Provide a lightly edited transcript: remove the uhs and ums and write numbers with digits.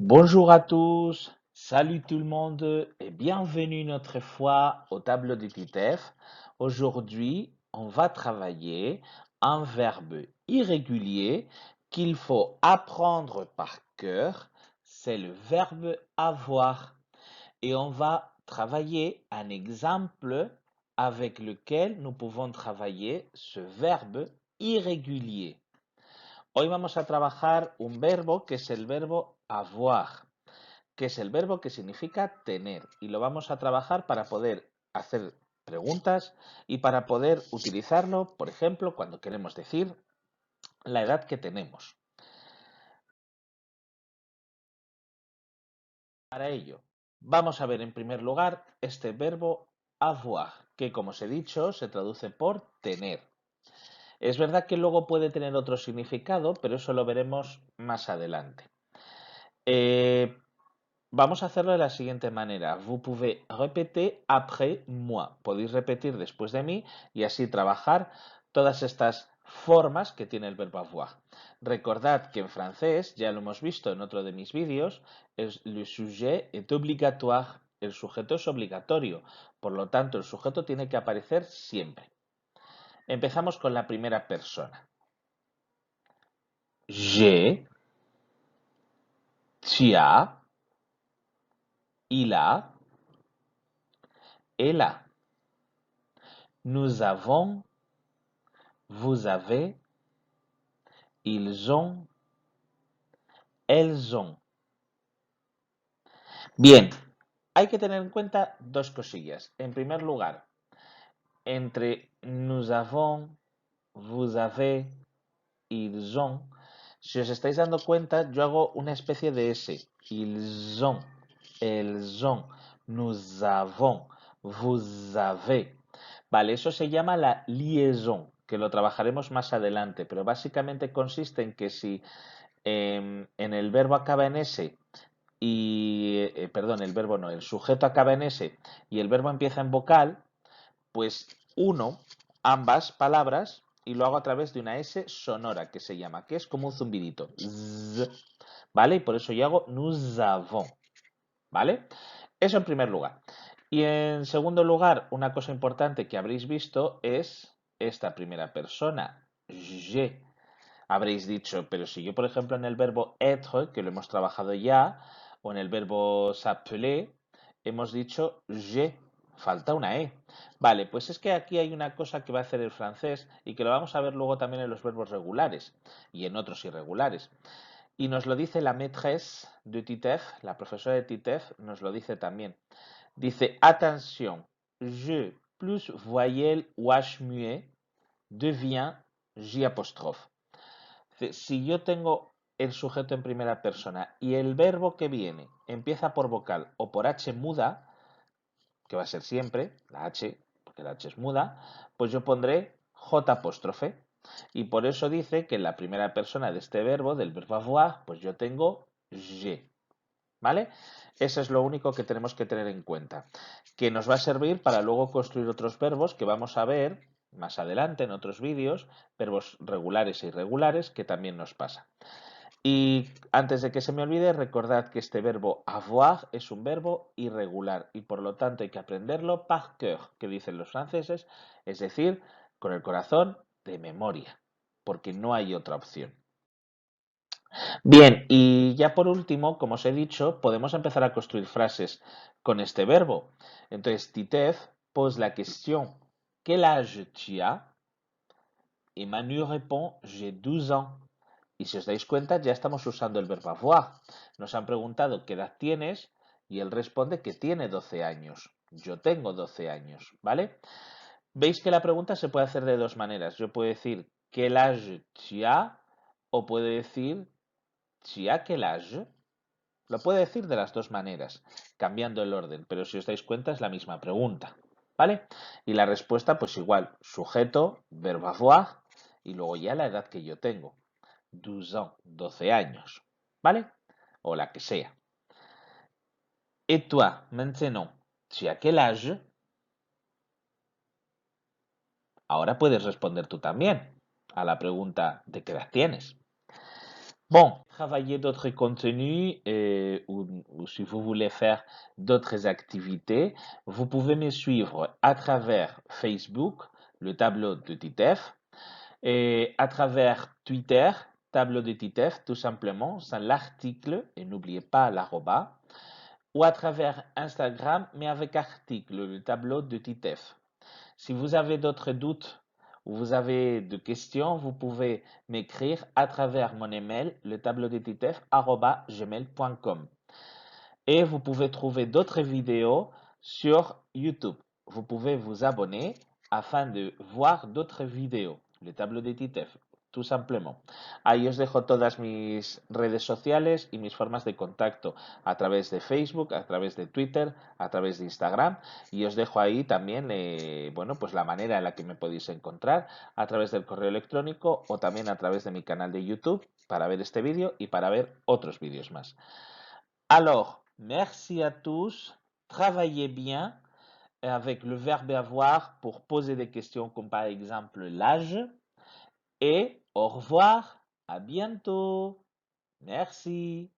Bonjour à tous, salut tout le monde et bienvenue une autre fois au tableau de TITEF. Aujourd'hui, on va travailler un verbe irrégulier qu'il faut apprendre par cœur. C'est le verbe avoir. Et on va travailler un exemple avec lequel nous pouvons travailler ce verbe irrégulier. Hoy vamos a trabajar un verbo que es el verbo avoir, que es el verbo que significa tener, y lo vamos a trabajar para poder hacer preguntas y para poder utilizarlo, por ejemplo, cuando queremos decir la edad que tenemos. Para ello, vamos a ver en primer lugar este verbo avoir, que como os he dicho, se traduce por tener. Es verdad que luego puede tener otro significado, pero eso lo veremos más adelante. Vamos a hacerlo de la siguiente manera. Vous pouvez répéter après moi. Podéis repetir después de mí y así trabajar todas estas formas que tiene el verbo avoir. Recordad que en francés, ya lo hemos visto en otro de mis vídeos, le sujet est obligatoire. El sujeto es obligatorio. Por lo tanto, el sujeto tiene que aparecer siempre. Empezamos con la primera persona. J'ai, tu as, il a, elle a. Nous avons, vous avez, ils ont, elles ont. Bien, hay que tener en cuenta dos cosillas. En primer lugar, entre nous avons, vous avez, ils ont, si os estáis dando cuenta, yo hago una especie de S. Ils ont, elles ont, nous avons, vous avez. Vale, eso se llama la liaison, que lo trabajaremos más adelante, pero básicamente consiste en que si en el verbo acaba en S y, perdón, el verbo no, el sujeto acaba en S y el verbo empieza en vocal, pues uno ambas palabras y lo hago a través de una S sonora que se llama, que es como un zumbidito. Z, ¿vale? Y por eso yo hago nous avons, ¿vale? Eso en primer lugar. Y en segundo lugar, una cosa importante que habréis visto es esta primera persona, je. Habréis dicho, pero si yo, por ejemplo, en el verbo être, que lo hemos trabajado ya, o en el verbo s'appeler, hemos dicho je, falta una E. Vale, pues es que aquí hay una cosa que va a hacer el francés y que lo vamos a ver luego también en los verbos regulares y en otros irregulares. Y nos lo dice la maîtresse de TITEF, la profesora de TITEF, nos lo dice también. Dice, attention, je plus voyelle wash muet devient J apóstrofe. Si yo tengo el sujeto en primera persona y el verbo que viene empieza por vocal o por H muda, que va a ser siempre la H, porque la H es muda, pues yo pondré J apóstrofe. Y por eso dice que en la primera persona de este verbo, del verbo avoir, pues yo tengo je. ¿Vale? Eso es lo único que tenemos que tener en cuenta, que nos va a servir para luego construir otros verbos que vamos a ver más adelante en otros vídeos, verbos regulares e irregulares, que también nos pasa. Y antes de que se me olvide, recordad que este verbo avoir es un verbo irregular y por lo tanto hay que aprenderlo par cœur, que dicen los franceses, es decir, con el corazón de memoria, porque no hay otra opción. Bien, y ya por último, como os he dicho, podemos empezar a construir frases con este verbo. Entonces, Titeuf pose la question, ¿quel âge tu as? Y Manu répond, j'ai 12 ans. Y si os dais cuenta, ya estamos usando el verbo avoir. Nos han preguntado qué edad tienes y él responde que tiene 12 años. Yo tengo 12 años, ¿vale? Veis que la pregunta se puede hacer de dos maneras. Yo puedo decir quel âge tu as o puedo decir tu as quel âge. Lo puede decir de las dos maneras, cambiando el orden, pero si os dais cuenta es la misma pregunta, ¿vale? Y la respuesta, pues igual, sujeto, verbo avoir, y luego ya la edad que yo tengo, 12 ans, 12 años, ¿vale? O la que sea. Et toi, maintenant, tu as quel âge? Ahora puedes responder tú también a la pregunta de qué edad tienes. Bon, travailler d'autres contenus ou si vous voulez faire d'autres activités, vous pouvez me suivre à travers Facebook, le tableau de Titef, et à travers Twitter, tableau de Titef, tout simplement, sans l'article, et n'oubliez pas l'arroba, ou à travers Instagram, mais avec article, le tableau de Titef. Si vous avez d'autres doutes ou vous avez des questions, vous pouvez m'écrire à travers mon email, le tableau de titef@gmail.com. Et vous pouvez trouver d'autres vidéos sur YouTube. Vous pouvez vous abonner afin de voir d'autres vidéos. Le tableau de Titef, tout simplement. Ahí os dejo todas mis redes sociales y mis formas de contacto a través de Facebook, a través de Twitter, a través de Instagram. Y os dejo ahí también, bueno, pues la manera en la que me podéis encontrar a través del correo electrónico o también a través de mi canal de YouTube para ver este vídeo y para ver otros vídeos más. Alors, merci à tous. Travaillez bien avec le verbe avoir pour poser des questions comme par exemple l'âge. Et au revoir, à bientôt. Merci.